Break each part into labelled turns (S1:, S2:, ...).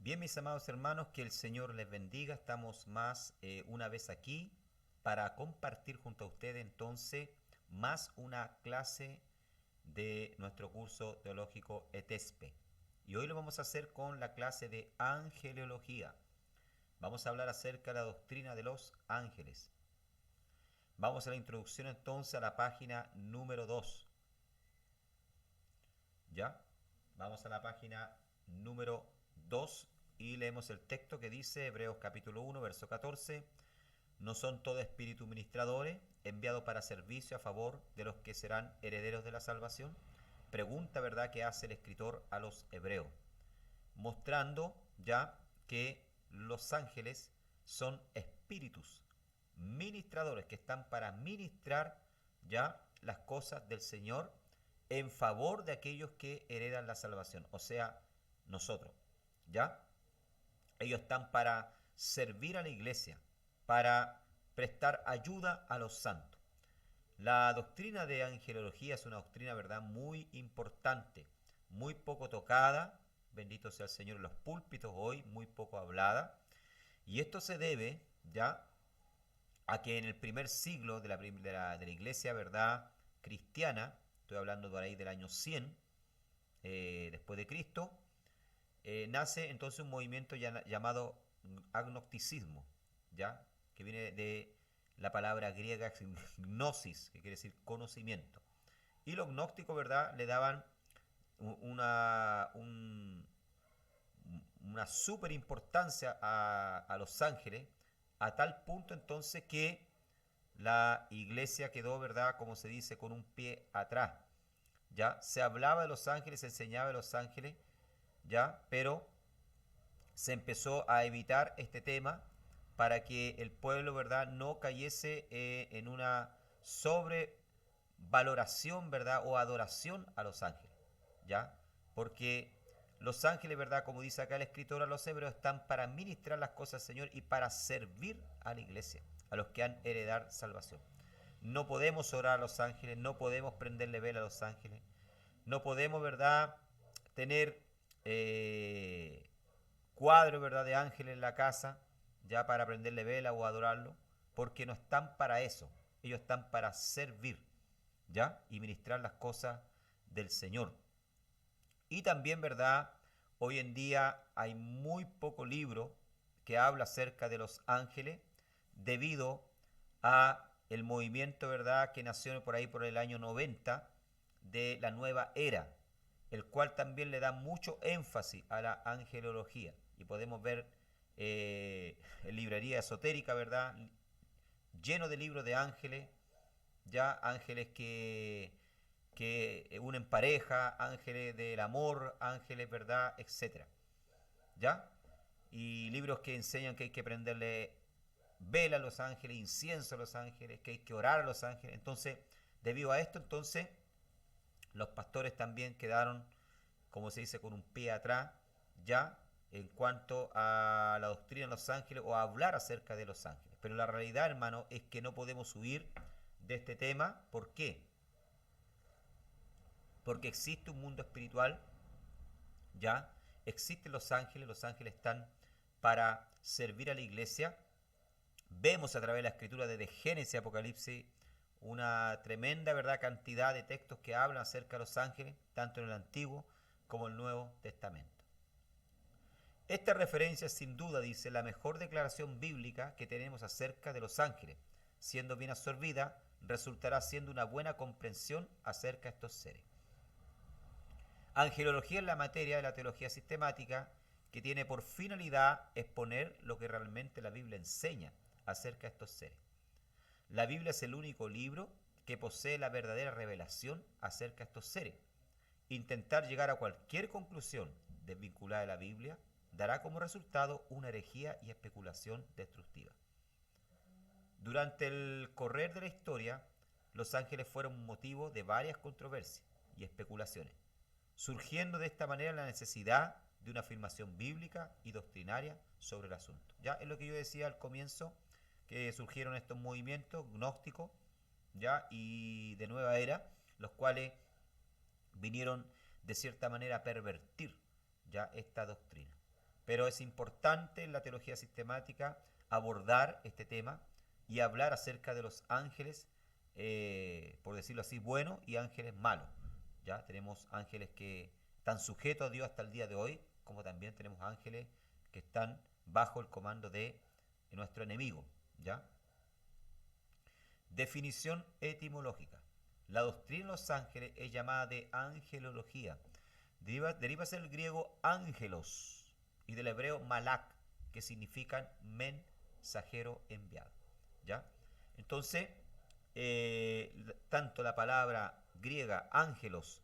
S1: Bien, mis amados hermanos, que el Señor les bendiga. Estamos más una vez aquí para compartir junto a ustedes entonces más una clase de nuestro curso teológico ETESPE. Y hoy lo vamos a hacer con la clase de angelología. Vamos a hablar acerca de la doctrina de los ángeles. Vamos a la introducción entonces a la página número 2. ¿Ya? Vamos a la página número 2 y leemos el texto que dice Hebreos capítulo 1, verso 14. No son todos espíritus ministradores, enviados para servicio a favor de los que serán herederos de la salvación. Pregunta, ¿verdad?, que hace el escritor a los hebreos, mostrando ya que los ángeles son espíritus ministradores que están para ministrar ya las cosas del Señor en favor de aquellos que heredan la salvación, o sea, nosotros, ¿ya? Ellos están para servir a la iglesia, para prestar ayuda a los santos. La doctrina de angelología es una doctrina, ¿verdad?, muy importante, muy poco tocada, bendito sea el Señor, en los púlpitos hoy, muy poco hablada, y esto se debe, ¿ya?, a que en el primer siglo de la iglesia, ¿verdad?, cristiana, estoy hablando por ahí del año 100 después de Cristo, nace entonces un movimiento llamado agnosticismo, ¿ya?, que viene de la palabra griega gnosis, que quiere decir conocimiento. Y los gnósticos, ¿verdad?, le daban una, un, una super importancia a los ángeles, a tal punto entonces que la iglesia quedó, ¿verdad?, como se dice, con un pie atrás. ¿Ya? Se hablaba de los ángeles, se enseñaba de los ángeles, ¿ya? Pero se empezó a evitar este tema para que el pueblo, ¿verdad?, no cayese en una sobrevaloración, ¿verdad?, o adoración a los ángeles, ¿ya? Porque los ángeles, ¿verdad?, como dice acá el escritor a los hebreos, están para ministrar las cosas del Señor y para servir a la iglesia, a los que han heredado salvación. No podemos orar a los ángeles, no podemos prenderle vela a los ángeles, no podemos, ¿verdad?, tener cuadros, ¿verdad?, de ángeles en la casa, ya para prenderle vela o adorarlo, porque no están para eso, ellos están para servir, ¿ya?, y ministrar las cosas del Señor. Y también, ¿verdad?, hoy en día hay muy poco libro que habla acerca de los ángeles debido a el movimiento, ¿verdad?, que nació por ahí por el año 90 de la nueva era, el cual también le da mucho énfasis a la angelología. Y podemos ver en librería esotérica, ¿verdad?, lleno de libros de ángeles, ya ángeles que unen pareja, ángeles del amor, ángeles, ¿verdad?, etcétera, ¿ya? Y libros que enseñan que hay que prenderle vela a los ángeles, incienso a los ángeles, que hay que orar a los ángeles. Entonces, debido a esto, entonces, los pastores también quedaron, como se dice, con un pie atrás, ya, en cuanto a la doctrina de los ángeles o a hablar acerca de los ángeles. Pero la realidad, hermano, es que no podemos huir de este tema. ¿Por qué? Porque existe un mundo espiritual, ya, existen los ángeles están para servir a la iglesia. Vemos a través de la escritura desde Génesis a Apocalipsis una tremenda, ¿verdad?, cantidad de textos que hablan acerca de los ángeles, tanto en el Antiguo como en el Nuevo Testamento. Esta referencia es sin duda, dice, la mejor declaración bíblica que tenemos acerca de los ángeles. Siendo bien absorbida, resultará siendo una buena comprensión acerca de estos seres. Angelología es la materia de la teología sistemática que tiene por finalidad exponer lo que realmente la Biblia enseña acerca de estos seres. La Biblia es el único libro que posee la verdadera revelación acerca de estos seres. Intentar llegar a cualquier conclusión desvinculada de la Biblia dará como resultado una herejía y especulación destructiva. Durante el correr de la historia, los ángeles fueron motivo de varias controversias y especulaciones, surgiendo de esta manera la necesidad de una afirmación bíblica y doctrinaria sobre el asunto. Ya es lo que yo decía al comienzo, que surgieron estos movimientos gnósticos, ya, y de nueva era, los cuales vinieron de cierta manera a pervertir ya esta doctrina. Pero es importante en la teología sistemática abordar este tema y hablar acerca de los ángeles, por decirlo así, buenos y ángeles malos. ¿Ya? Tenemos ángeles que están sujetos a Dios hasta el día de hoy, como también tenemos ángeles que están bajo el comando de nuestro enemigo. ¿Ya? Definición etimológica. La doctrina de los ángeles es llamada de angelología. Deriva del griego ángelos y del hebreo malak, que significan mensajero enviado. ¿Ya? Entonces, tanto la palabra griega ángelos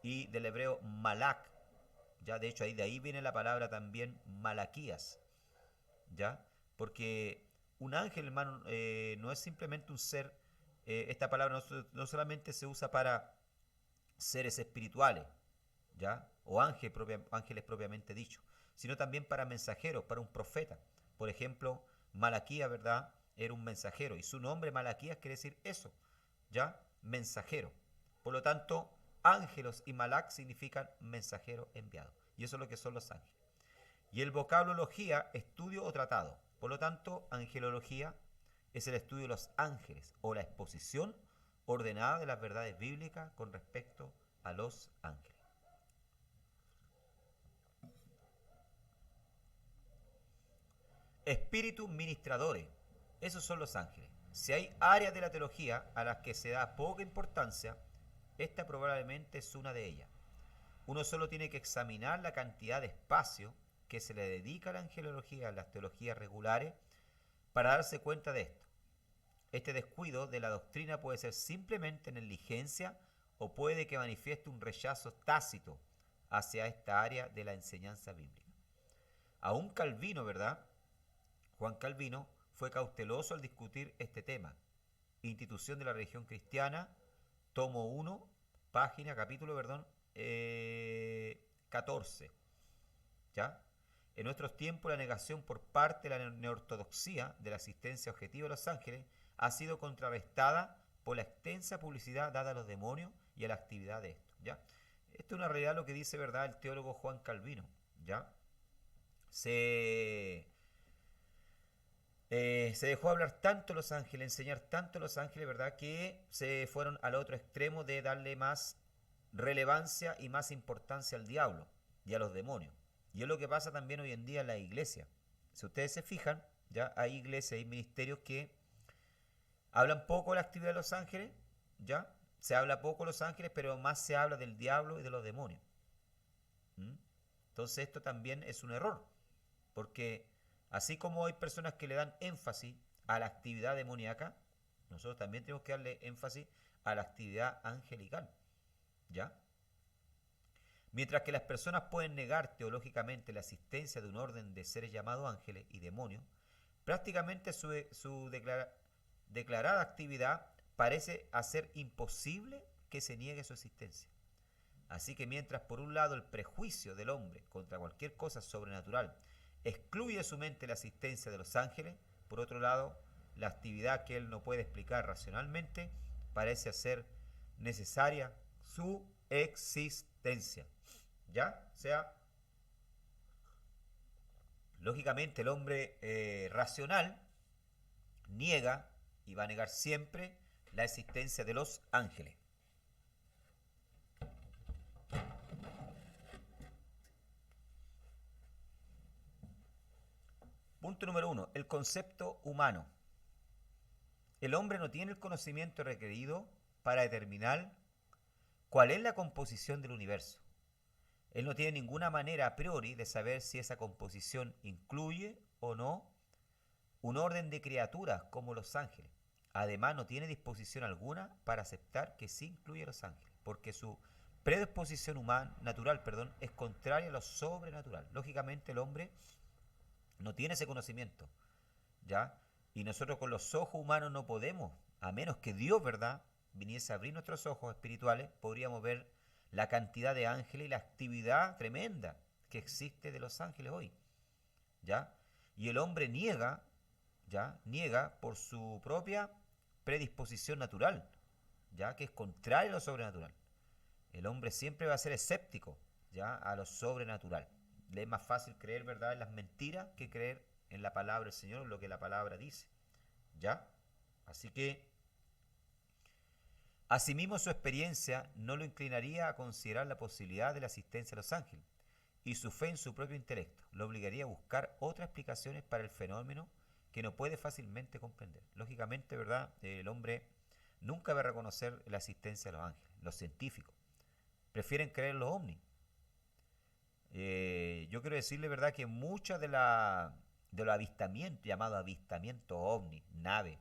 S1: y del hebreo malak, ya de hecho de ahí viene la palabra también malaquías, ¿ya? Porque un ángel, hermano, no es simplemente un ser. Esta palabra no solamente se usa para seres espirituales, ¿ya? O ángeles propiamente dicho, sino también para mensajeros, para un profeta. Por ejemplo, Malaquías, ¿verdad? Era un mensajero y su nombre Malaquías quiere decir eso, ¿ya? Mensajero. Por lo tanto, ángelos y malak significan mensajero enviado. Y eso es lo que son los ángeles. Y el vocablo logía, estudio o tratado. Por lo tanto, angelología es el estudio de los ángeles o la exposición ordenada de las verdades bíblicas con respecto a los ángeles. Espíritus ministradores, esos son los ángeles. Si hay áreas de la teología a las que se da poca importancia, esta probablemente es una de ellas. Uno solo tiene que examinar la cantidad de espacio que se le dedica a la angelología en las teologías regulares para darse cuenta de esto. Este descuido de la doctrina puede ser simplemente negligencia o puede que manifieste un rechazo tácito hacia esta área de la enseñanza bíblica. Aún Calvino, ¿verdad? Juan Calvino fue cauteloso al discutir este tema. Institución de la religión cristiana, tomo 1, capítulo 14. ¿Ya? En nuestros tiempos la negación por parte de la neortodoxia de la existencia objetiva de los ángeles ha sido contrarrestada por la extensa publicidad dada a los demonios y a la actividad de estos. ¿Ya? Esto es una realidad lo que dice, ¿verdad?, el teólogo Juan Calvino. ¿Ya? Se dejó hablar tanto los ángeles, enseñar tanto los ángeles, ¿verdad?, que se fueron al otro extremo de darle más relevancia y más importancia al diablo y a los demonios. Y es lo que pasa también hoy en día en la iglesia. Si ustedes se fijan, ya hay iglesias, hay ministerios que hablan poco de la actividad de los ángeles, ya se habla poco de los ángeles, pero más se habla del diablo y de los demonios. Entonces esto también es un error, porque así como hay personas que le dan énfasis a la actividad demoníaca, nosotros también tenemos que darle énfasis a la actividad angelical, ¿ya? Mientras que las personas pueden negar teológicamente la existencia de un orden de seres llamados ángeles y demonios, prácticamente su declarada actividad parece hacer imposible que se niegue su existencia. Así que mientras por un lado el prejuicio del hombre contra cualquier cosa sobrenatural excluye de su mente la existencia de los ángeles, por otro lado, la actividad que él no puede explicar racionalmente parece hacer necesaria su existencia. ¿Ya? O sea, lógicamente el hombre racional niega y va a negar siempre la existencia de los ángeles. Punto número 1. El concepto humano. El hombre no tiene el conocimiento requerido para determinar cuál es la composición del universo. Él no tiene ninguna manera a priori de saber si esa composición incluye o no un orden de criaturas como los ángeles. Además, no tiene disposición alguna para aceptar que sí incluye a los ángeles, porque su predisposición natural, es contraria a lo sobrenatural. Lógicamente, el hombre no tiene ese conocimiento, ¿ya? Y nosotros con los ojos humanos no podemos, a menos que Dios, ¿verdad?, viniese a abrir nuestros ojos espirituales, podríamos ver la cantidad de ángeles y la actividad tremenda que existe de los ángeles hoy, ¿ya? Y el hombre niega por su propia predisposición natural, ya que es contrario a lo sobrenatural. El hombre siempre va a ser escéptico, ya, a lo sobrenatural, le es más fácil creer, ¿verdad?, en las mentiras que creer en la palabra del Señor, lo que la palabra dice. ¿Ya? Así que, asimismo, su experiencia no lo inclinaría a considerar la posibilidad de la asistencia de los ángeles, y su fe en su propio intelecto lo obligaría a buscar otras explicaciones para el fenómeno que no puede fácilmente comprender. Lógicamente, ¿verdad?, el hombre nunca va a reconocer la asistencia de los ángeles. Los científicos prefieren creer en los ovnis. Yo quiero decirle, ¿verdad?, que muchas de los avistamientos, llamados avistamientos ovni, nave,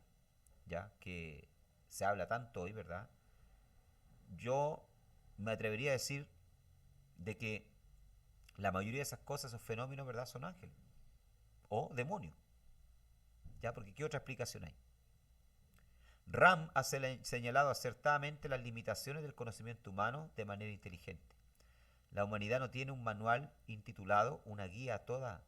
S1: ya que se habla tanto hoy, ¿verdad? Yo me atrevería a decir de que la mayoría de esas cosas, esos fenómenos, ¿verdad?, son ángeles o demonios, ¿ya? Porque ¿qué otra explicación hay? Ram ha señalado acertadamente las limitaciones del conocimiento humano de manera inteligente. La humanidad no tiene un manual intitulado Una guía a todas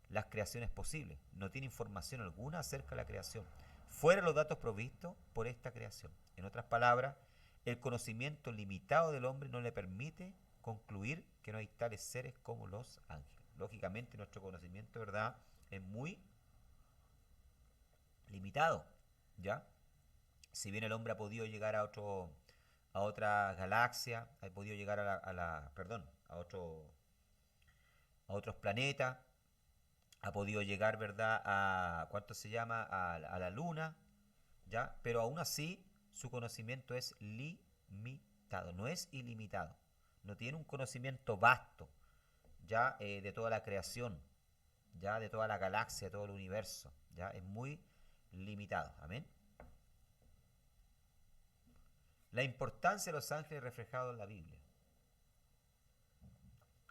S1: las creaciones posibles. No tiene información alguna acerca de la creación, fuera de los datos provistos por esta creación. En otras palabras, el conocimiento limitado del hombre no le permite concluir que no hay tales seres como los ángeles. Lógicamente, nuestro conocimiento, ¿verdad?, es muy limitado, ¿ya? Si bien el hombre ha podido llegar a otra galaxia, ha podido llegar perdón, a otros planetas, ha podido llegar, ¿verdad?, a, ¿cuánto se llama?, a la luna, ¿ya? Pero aún así, su conocimiento es limitado, no es ilimitado. No tiene un conocimiento vasto, ya, de toda la creación, ya, de toda la galaxia, de todo el universo, ya, es muy limitado. Amén. La importancia de los ángeles reflejado en la Biblia.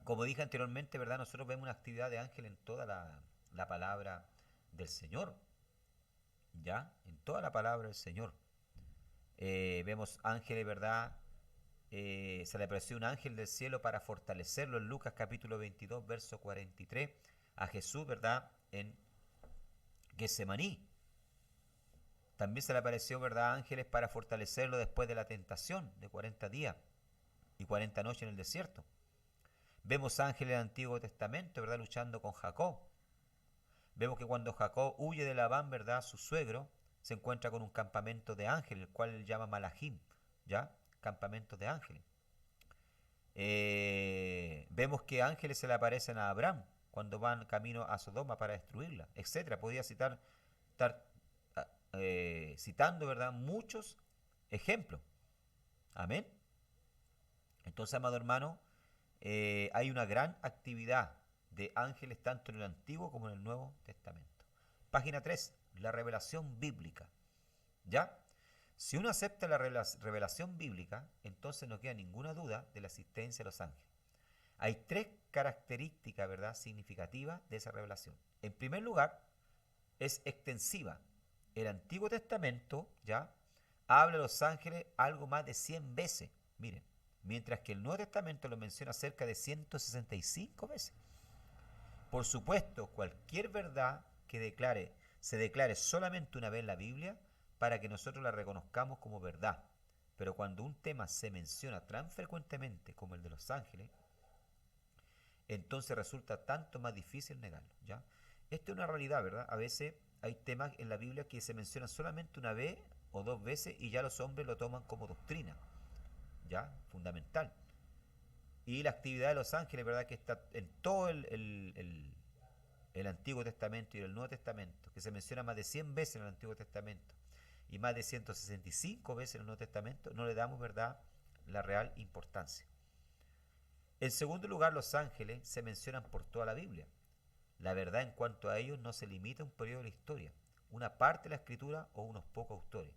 S1: Como dije anteriormente, ¿verdad?, nosotros vemos una actividad de ángel en toda la palabra del Señor, ¿ya? En toda la palabra del Señor. Vemos ángeles, ¿verdad? Se le apareció un ángel del cielo para fortalecerlo en Lucas capítulo 22, verso 43, a Jesús, ¿verdad?, en Getsemaní. También se le apareció, ¿verdad?, ángeles para fortalecerlo después de la tentación de 40 días y 40 noches en el desierto. Vemos ángeles del Antiguo Testamento, ¿verdad?, luchando con Jacob. Vemos que cuando Jacob huye de Labán, ¿verdad?, su suegro, se encuentra con un campamento de ángeles, el cual él llama Malahim, ¿ya? Campamento de ángeles. Vemos que ángeles se le aparecen a Abraham cuando van camino a Sodoma para destruirla, etcétera. Podría estar citando, ¿verdad?, muchos ejemplos. Amén. Entonces, amado hermano, hay una gran actividad de ángeles tanto en el Antiguo como en el Nuevo Testamento. Página 3, la revelación bíblica. ¿Ya? Si uno acepta la revelación bíblica, entonces no queda ninguna duda de la existencia de los ángeles. Hay tres características, ¿verdad?, significativas de esa revelación. En primer lugar, es extensiva. El Antiguo Testamento, ¿ya?, habla de los ángeles algo más de 100 veces. Miren, mientras que el Nuevo Testamento lo menciona cerca de 165 veces. Por supuesto, cualquier verdad que se declare solamente una vez en la Biblia para que nosotros la reconozcamos como verdad. Pero cuando un tema se menciona tan frecuentemente como el de los ángeles, entonces resulta tanto más difícil negarlo, ¿ya? Esto es una realidad, ¿verdad? A veces hay temas en la Biblia que se mencionan solamente una vez o dos veces y ya los hombres lo toman como doctrina, ¿ya? Fundamental. Y la actividad de los ángeles, ¿verdad?, que está en todo el Antiguo Testamento y el Nuevo Testamento, que se menciona más de 100 veces en el Antiguo Testamento y más de 165 veces en el Nuevo Testamento, no le damos, ¿verdad?, la real importancia. En segundo lugar, los ángeles se mencionan por toda la Biblia. La verdad en cuanto a ellos no se limita a un periodo de la historia, una parte de la escritura o unos pocos autores.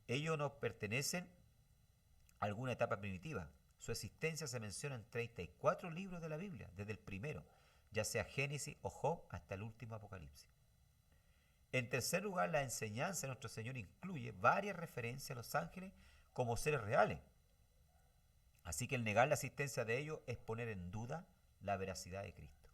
S1: Ellos no pertenecen a alguna etapa primitiva. Su existencia se menciona en 34 libros de la Biblia, desde el primero, ya sea Génesis o Job, hasta el último Apocalipsis. En tercer lugar, la enseñanza de nuestro Señor incluye varias referencias a los ángeles como seres reales. Así que el negar la existencia de ellos es poner en duda la veracidad de Cristo.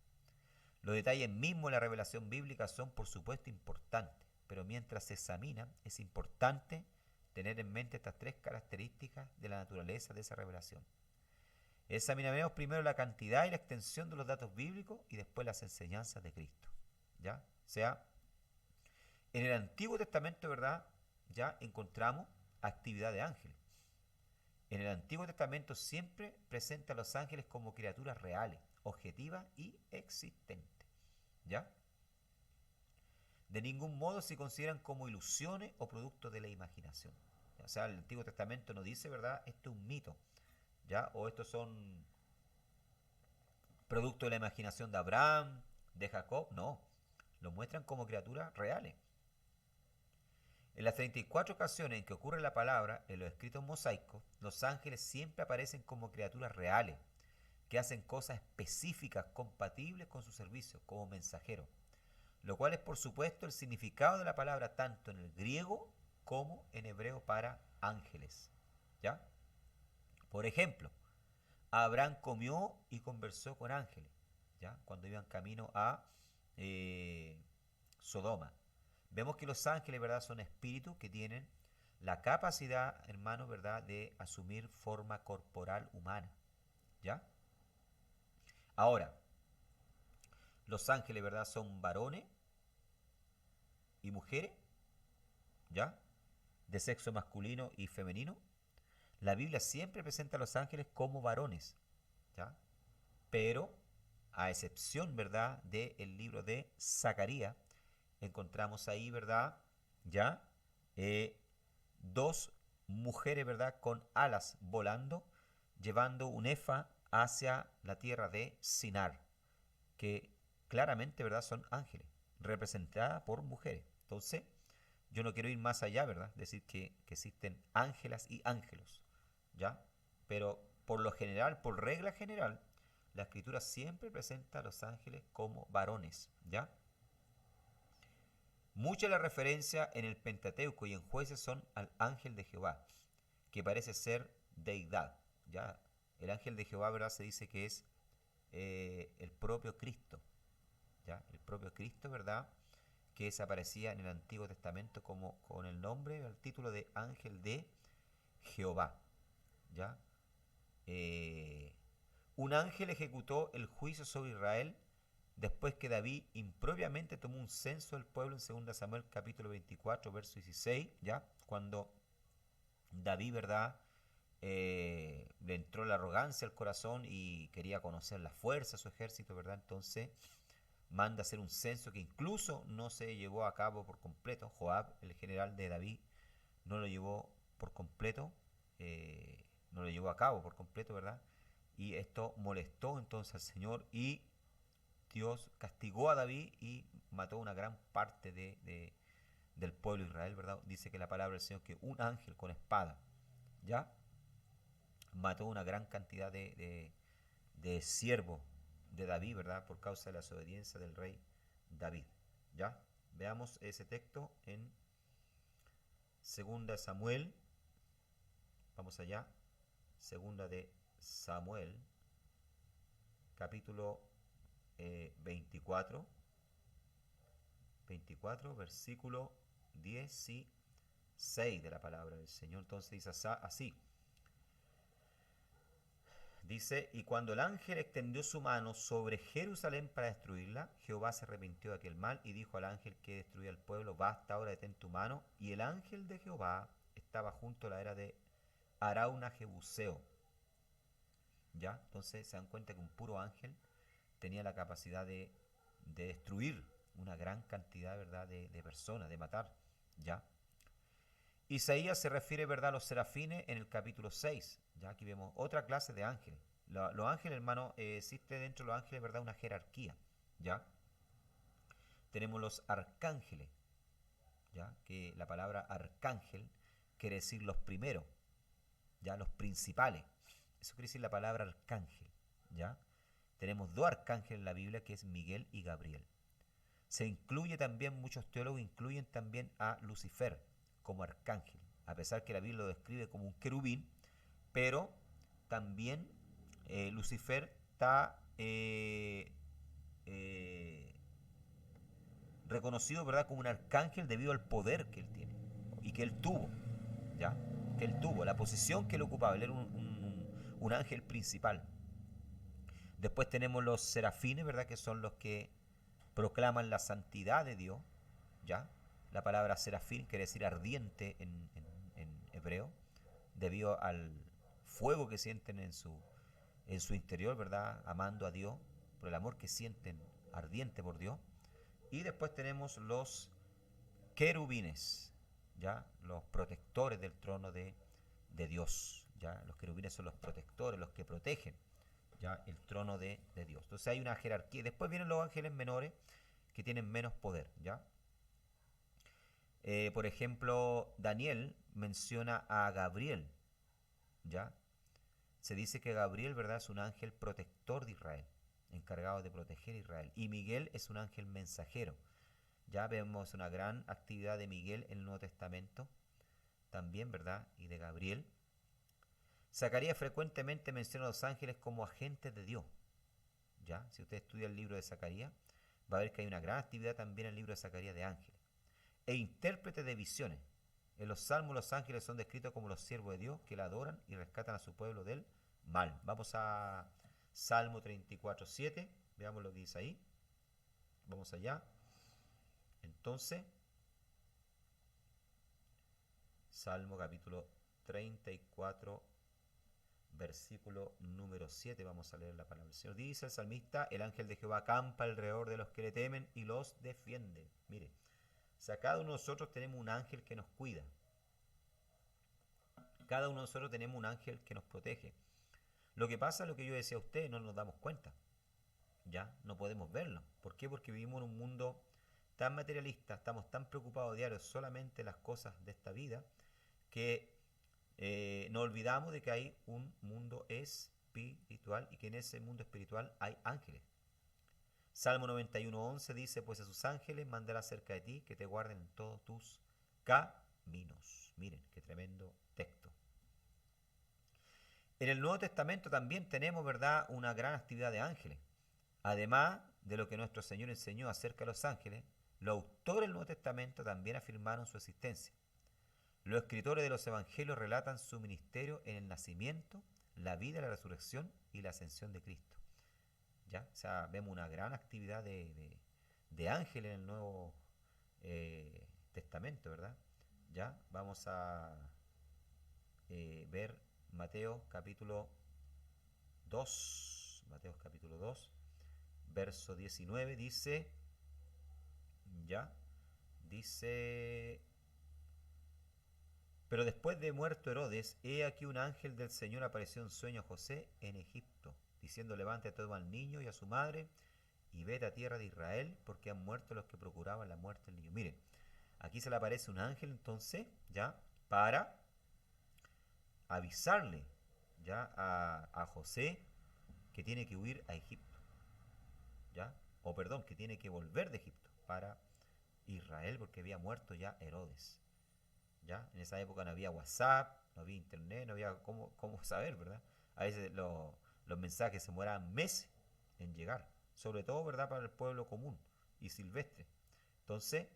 S1: Los detalles mismos de la revelación bíblica son, por supuesto, importantes, pero mientras se examinan, es importante tener en mente estas tres características de la naturaleza de esa revelación. Examinaremos primero la cantidad y la extensión de los datos bíblicos y después las enseñanzas de Cristo. ¿Ya? O sea, en el Antiguo Testamento, ¿verdad? Ya encontramos actividad de ángeles. En el Antiguo Testamento siempre presenta a los ángeles como criaturas reales, objetivas y existentes. ¿Ya? De ningún modo se consideran como ilusiones o productos de la imaginación. O sea, el Antiguo Testamento no dice, ¿verdad? Esto es un mito, ¿ya? O estos son producto de la imaginación de Abraham, de Jacob. No, lo muestran como criaturas reales. En las 34 ocasiones en que ocurre la palabra en los escritos mosaicos, los ángeles siempre aparecen como criaturas reales, que hacen cosas específicas compatibles con su servicio como mensajeros, lo cual es por supuesto el significado de la palabra tanto en el griego como en hebreo para ángeles. ¿Ya? Por ejemplo, Abraham comió y conversó con ángeles, ¿ya? Cuando iban camino a Sodoma. Vemos que los ángeles, ¿verdad?, son espíritus que tienen la capacidad, hermanos, ¿verdad?, de asumir forma corporal humana. ¿Ya? Ahora, los ángeles, ¿verdad?, son varones y mujeres, ¿ya?, de sexo masculino y femenino. La Biblia siempre presenta a los ángeles como varones, ¿ya? Pero, a excepción, ¿verdad?, del libro de Zacarías, encontramos ahí, ¿verdad?, ya dos mujeres, ¿verdad?, con alas volando, llevando un efa hacia la tierra de Sinar, que claramente, ¿verdad?, son ángeles, representadas por mujeres. Entonces, yo no quiero ir más allá, ¿verdad?, decir que existen ángelas y ángelos, ¿ya? Pero por lo general, por regla general, la escritura siempre presenta a los ángeles como varones, ¿ya? Mucha de la referencia en el Pentateuco y en Jueces son al ángel de Jehová, que parece ser deidad, ¿ya? El ángel de Jehová, ¿verdad?, se dice que es el propio Cristo, ¿ya? El propio Cristo, ¿verdad?, que se aparecía en el Antiguo Testamento como con el nombre, el título de ángel de Jehová, ¿ya? Un ángel ejecutó el juicio sobre Israel después que David impropiamente tomó un censo del pueblo en 2 Samuel capítulo 24, verso 16, ¿ya? Cuando David, ¿verdad?, le entró la arrogancia al corazón y quería conocer la fuerza de su ejército, ¿verdad? Entonces manda hacer un censo que incluso no se llevó a cabo por completo. Joab, el general de David, no lo llevó por completo, no lo llevó a cabo por completo, ¿verdad? Y esto molestó entonces al Señor y Dios castigó a David y mató una gran parte del pueblo de Israel, ¿verdad? Dice que la palabra del Señor que un ángel con espada, ¿ya?, mató una gran cantidad de siervos de David, ¿verdad?, por causa de la desobediencia del rey David, ¿ya? Veamos ese texto en 2 Samuel, vamos allá, 2 de Samuel, capítulo 24, versículo 16 de la palabra del Señor. Entonces dice así. Dice, y cuando el ángel extendió su mano sobre Jerusalén para destruirla, Jehová se arrepintió de aquel mal y dijo al ángel que destruía el pueblo, basta ahora, detén tu mano. Y el ángel de Jehová estaba junto a la era de Arauna Jebuseo. ¿Ya? Entonces se dan cuenta que un puro ángel tenía la capacidad de destruir una gran cantidad, ¿verdad?, de personas, de matar, ¿ya? Isaías se refiere, ¿verdad?, a los serafines en el capítulo 6, ya aquí vemos otra clase de ángeles. Los ángeles, hermano, existe dentro de los ángeles, ¿verdad?, una jerarquía, ¿ya? Tenemos los arcángeles, ¿ya?, que la palabra arcángel quiere decir los primeros, ¿ya?, los principales. Eso quiere decir la palabra arcángel, ¿ya? Tenemos dos arcángeles en la Biblia, que es Miguel y Gabriel. Se incluye también, muchos teólogos incluyen también a Lucifer como arcángel, a pesar que la Biblia lo describe como un querubín, pero también Lucifer está reconocido, ¿verdad?, como un arcángel debido al poder que él tiene y que él tuvo, ¿ya? Que él tuvo, la posición que él ocupaba, él era un ángel principal, Después tenemos los serafines, ¿verdad? Que son los que proclaman la santidad de Dios, ¿ya? La palabra serafín quiere decir ardiente en hebreo, debido al fuego que sienten en su interior, ¿verdad? Amando a Dios, por el amor que sienten ardiente por Dios. Y después tenemos los querubines, ¿ya? Los protectores del trono de Dios, ¿ya? Los querubines son los protectores, los que protegen, ¿ya? El trono de Dios. Entonces hay una jerarquía. Después vienen los ángeles menores que tienen menos poder, ¿ya? Por ejemplo, Daniel menciona a Gabriel, ¿ya? Se dice que Gabriel, ¿verdad?, es un ángel protector de Israel, encargado de proteger a Israel. Y Miguel es un ángel mensajero. Ya vemos una gran actividad de Miguel en el Nuevo Testamento, también, ¿verdad?, y de Gabriel. Zacarías frecuentemente menciona a los ángeles como agentes de Dios, ¿ya? Si usted estudia el libro de Zacarías, va a ver que hay una gran actividad también en el libro de Zacarías de ángeles. E intérprete de visiones. En los salmos los ángeles son descritos como los siervos de Dios que la adoran y rescatan a su pueblo del mal. Vamos a Salmo 34:7, veamos lo que dice ahí. Vamos allá. Entonces, Salmo capítulo 34, versículo número 7, vamos a leer la palabra del Señor. Dice el salmista: el ángel de Jehová acampa alrededor de los que le temen y los defiende. Mire, o sea, cada uno de nosotros tenemos un ángel que nos cuida. Cada uno de nosotros tenemos un ángel que nos protege. Lo que pasa, lo que yo decía a usted, no nos damos cuenta. Ya, no podemos verlo. ¿Por qué? Porque vivimos en un mundo tan materialista, estamos tan preocupados diarios solamente de las cosas de esta vida, que nos olvidamos de que hay un mundo espiritual y que en ese mundo espiritual hay ángeles. Salmo 91:11 dice: pues a sus ángeles mandará cerca de ti, que te guarden en todos tus caminos. Miren, qué tremendo texto. En el Nuevo Testamento también tenemos, ¿verdad?, una gran actividad de ángeles. Además de lo que nuestro Señor enseñó acerca de los ángeles, los autores del Nuevo Testamento también afirmaron su existencia. Los escritores de los evangelios relatan su ministerio en el nacimiento, la vida, la resurrección y la ascensión de Cristo. ¿Ya? O sea, vemos una gran actividad de ángeles en el Nuevo Testamento, ¿verdad? Ya, vamos a ver Mateo capítulo 2, Mateo capítulo 2, verso 19, dice, ya, dice: pero después de muerto Herodes, he aquí un ángel del Señor apareció en sueño a José en Egipto, diciendo: levante a todo al niño y a su madre, y vete a tierra de Israel, porque han muerto los que procuraban la muerte del niño. Miren, aquí se le aparece un ángel entonces, ya, para avisarle, ya, a José que tiene que huir a Egipto, ya, o perdón, que tiene que volver de Egipto para Israel, porque había muerto ya Herodes. ¿Ya? En esa época no había WhatsApp, no había internet, no había cómo saber, ¿verdad? A veces los mensajes se demoraban meses en llegar, sobre todo, ¿verdad?, para el pueblo común y silvestre. Entonces,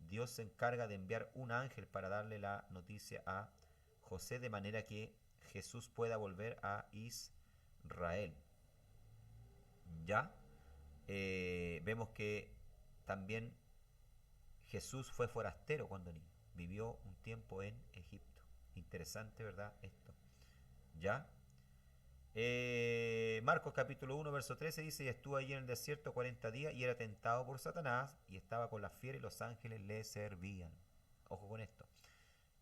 S1: Dios se encarga de enviar un ángel para darle la noticia a José, de manera que Jesús pueda volver a Israel. ¿Ya? Vemos que también Jesús fue forastero cuando niño. Vivió un tiempo en Egipto. Interesante, ¿verdad? Esto. ¿Ya? Marcos capítulo 1, verso 13 dice: y estuvo allí en el desierto 40 días y era tentado por Satanás y estaba con la fiera y los ángeles le servían. Ojo con esto.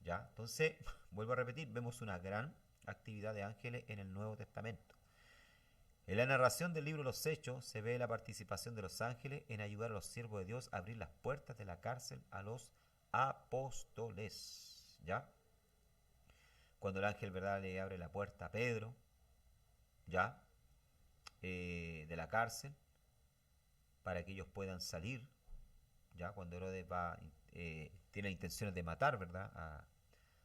S1: ¿Ya? Entonces, vuelvo a repetir, vemos una gran actividad de ángeles en el Nuevo Testamento. En la narración del libro Los Hechos se ve la participación de los ángeles en ayudar a los siervos de Dios a abrir las puertas de la cárcel a los apóstoles. ¿Ya? Cuando el ángel, ¿verdad?, le abre la puerta a Pedro, ¿ya?, de la cárcel, para que ellos puedan salir, ¿ya? Cuando Herodes tiene intenciones de matar, ¿verdad?,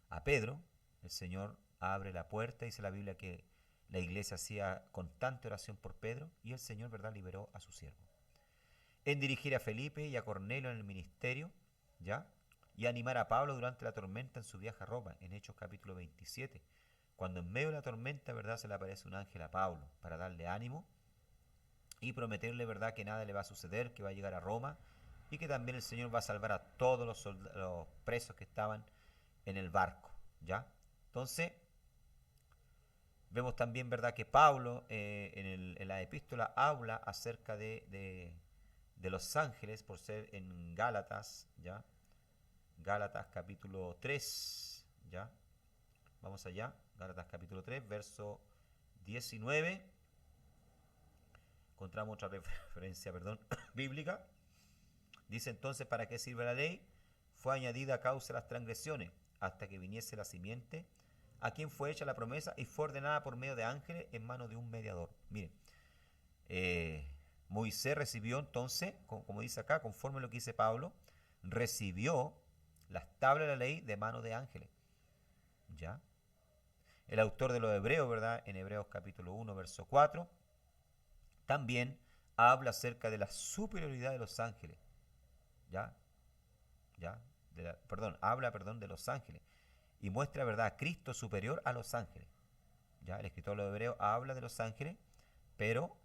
S1: a Pedro, el Señor abre la puerta. Dice la Biblia que la iglesia hacía constante oración por Pedro y el Señor, ¿verdad?, liberó a su siervo. En dirigir a Felipe y a Cornelio en el ministerio, ¿ya?, y animar a Pablo durante la tormenta en su viaje a Roma, en Hechos capítulo 27, cuando en medio de la tormenta, ¿verdad?, se le aparece un ángel a Pablo para darle ánimo y prometerle, ¿verdad?, que nada le va a suceder, que va a llegar a Roma y que también el Señor va a salvar a todos los presos que estaban en el barco, ¿ya? Entonces, vemos también, ¿verdad?, que Pablo en la epístola habla acerca de los ángeles por ser en Gálatas, ¿ya? Gálatas capítulo 3, ¿ya? Vamos allá, Gálatas capítulo 3, verso 19. Encontramos otra referencia, perdón, bíblica. Dice entonces, ¿para qué sirve la ley? Fue añadida a causa de las transgresiones, hasta que viniese la simiente, a quien fue hecha la promesa y fue ordenada por medio de ángeles en manos de un mediador. Miren, Moisés recibió entonces, como dice acá, conforme a lo que dice Pablo, recibió las tablas de la ley de manos de ángeles. ¿Ya? El autor de los Hebreos, ¿verdad? En Hebreos capítulo 1, verso 4, también habla acerca de la superioridad de los ángeles. ¿Ya? ¿Ya? Perdón, de los ángeles. Y muestra, ¿verdad?, a Cristo superior a los ángeles. ¿Ya? El escritor de los Hebreos habla de los ángeles, pero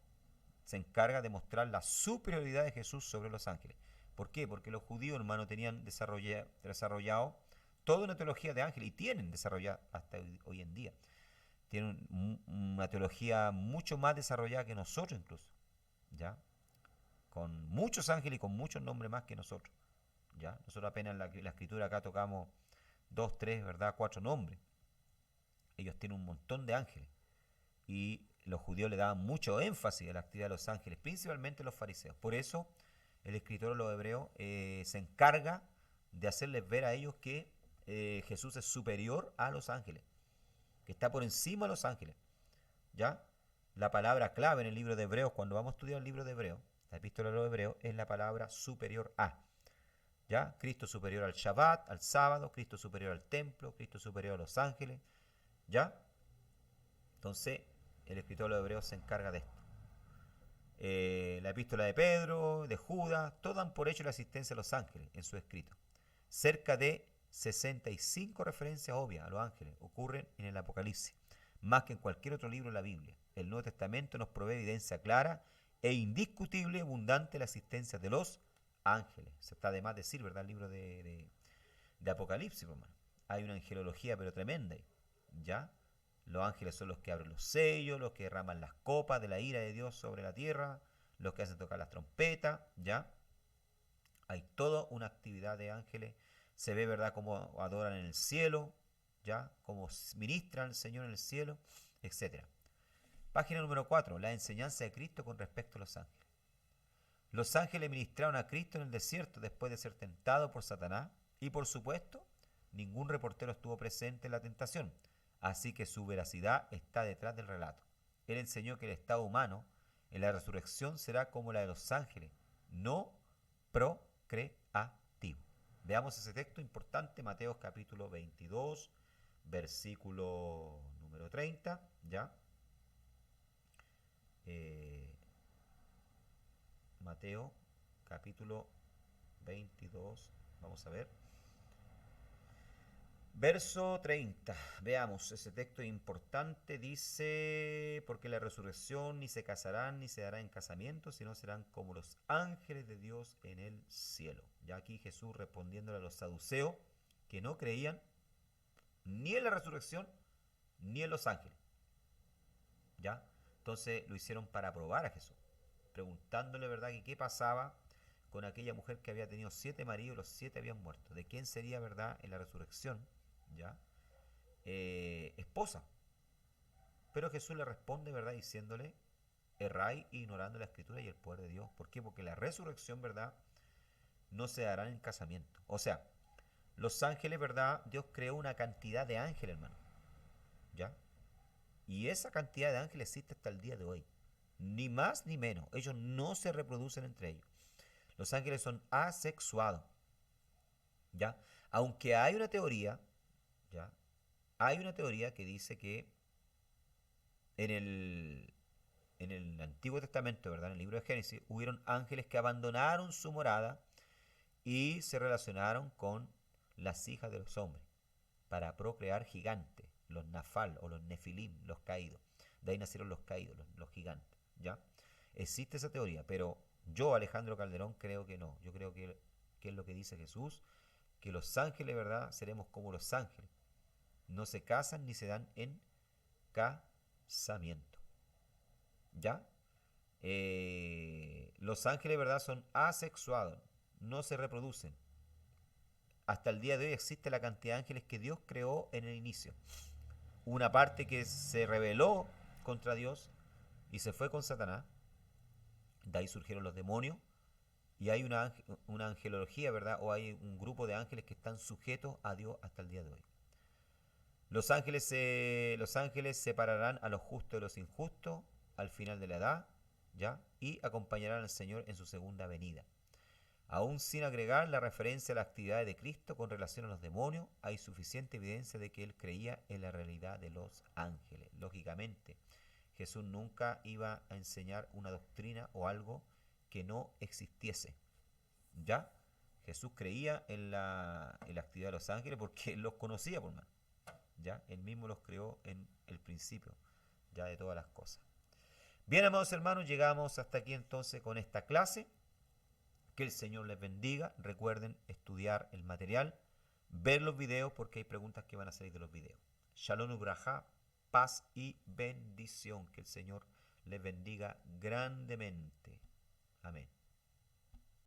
S1: se encarga de mostrar la superioridad de Jesús sobre los ángeles. ¿Por qué? Porque los judíos, hermano, tenían desarrollado toda una teología de ángeles y tienen desarrollada hasta hoy en día. Tienen una teología mucho más desarrollada que nosotros incluso, ¿ya? Con muchos ángeles y con muchos nombres más que nosotros, ¿ya? Nosotros apenas en la escritura acá tocamos 2, 3, ¿verdad?, 4 nombres. Ellos tienen un montón de ángeles. Y los judíos le daban mucho énfasis a la actividad de los ángeles, principalmente los fariseos. Por eso el escritor de los Hebreos se encarga de hacerles ver a ellos que Jesús es superior a los ángeles, que está por encima de los ángeles. ¿Ya? La palabra clave en el libro de Hebreos, cuando vamos a estudiar el libro de Hebreos, la epístola de los Hebreos, es la palabra superior a. ¿Ya? Cristo superior al Shabbat, al sábado, Cristo superior al templo, Cristo superior a los ángeles. ¿Ya? Entonces, el escritor de los Hebreos se encarga de esto. La epístola de Pedro, de Judas, todos dan por hecho la existencia de los ángeles en su escrito. Cerca de 65 referencias obvias a los ángeles ocurren en el Apocalipsis, más que en cualquier otro libro de la Biblia. El Nuevo Testamento nos provee evidencia clara e indiscutible y abundante de la existencia de los ángeles. Se está de más decir, ¿verdad? El libro de Apocalipsis, hermano. Hay una angelología pero tremenda, ¿ya? Los ángeles son los que abren los sellos, los que derraman las copas de la ira de Dios sobre la tierra, los que hacen tocar las trompetas, ¿ya? Hay toda una actividad de ángeles. Se ve, ¿verdad?, cómo adoran en el cielo, ¿ya? Cómo ministran al Señor en el cielo, etc. Página número 4. La enseñanza de Cristo con respecto a los ángeles. Los ángeles ministraron a Cristo en el desierto después de ser tentado por Satanás y, por supuesto, ningún reportero estuvo presente en la tentación. Así que su veracidad está detrás del relato. Él enseñó que el estado humano en la resurrección será como la de los ángeles, no procreativo. Veamos ese texto importante, Mateo capítulo 22, versículo número 30, ¿ya? Mateo capítulo 22, vamos a ver. Verso 30, veamos, ese texto importante dice, porque la resurrección ni se casarán ni se dará en casamiento, sino serán como los ángeles de Dios en el cielo. Ya aquí Jesús respondiéndole a los saduceos que no creían ni en la resurrección ni en los ángeles. ¿Ya? Entonces lo hicieron para probar a Jesús, preguntándole, ¿verdad?, que qué pasaba con aquella mujer que había tenido 7 maridos y los 7 habían muerto. ¿De quién sería, verdad, en la resurrección? ¿Ya? Esposa. Pero Jesús le responde, ¿verdad?, diciéndole, erráis ignorando la escritura y el poder de Dios. ¿Por qué? Porque la resurrección, ¿verdad?, no se dará en casamiento. O sea, los ángeles, ¿verdad?, Dios creó una cantidad de ángeles, hermano. ¿Ya? Y esa cantidad de ángeles existe hasta el día de hoy. Ni más ni menos. Ellos no se reproducen entre ellos. Los ángeles son asexuados. ¿Ya? Aunque hay una teoría, ¿ya?, hay una teoría que dice que en el Antiguo Testamento, ¿verdad?, en el libro de Génesis, hubieron ángeles que abandonaron su morada y se relacionaron con las hijas de los hombres para procrear gigantes, los Nafal o los Nefilim, los caídos. De ahí nacieron los caídos, los gigantes, ¿ya? Existe esa teoría, pero yo, Alejandro Calderón, creo que no. Yo creo que es lo que dice Jesús, que los ángeles, ¿verdad? Seremos como los ángeles. No se casan ni se dan en casamiento. ¿Ya? Los ángeles, ¿verdad? Son asexuados, no se reproducen. Hasta el día de hoy existe la cantidad de ángeles que Dios creó en el inicio. Una parte que se rebeló contra Dios y se fue con Satanás. De ahí surgieron los demonios. Y hay una angelología, ¿verdad? O hay un grupo de ángeles que están sujetos a Dios hasta el día de hoy. Los ángeles separarán a los justos de los injustos al final de la edad, ¿ya? Y acompañarán al Señor en su segunda venida. Aún sin agregar la referencia a la actividad de Cristo con relación a los demonios, hay suficiente evidencia de que él creía en la realidad de los ángeles. Lógicamente, Jesús nunca iba a enseñar una doctrina o algo que no existiese. ¿Ya? Jesús creía en la actividad de los ángeles porque él los conocía, por más. ¿Ya? Él mismo los creó en el principio, ya de todas las cosas. Bien, amados hermanos, llegamos hasta aquí entonces con esta clase. Que el Señor les bendiga. Recuerden estudiar el material, ver los videos porque hay preguntas que van a salir de los videos. Shalom Ubrajá, paz y bendición. Que el Señor les bendiga grandemente. Amén.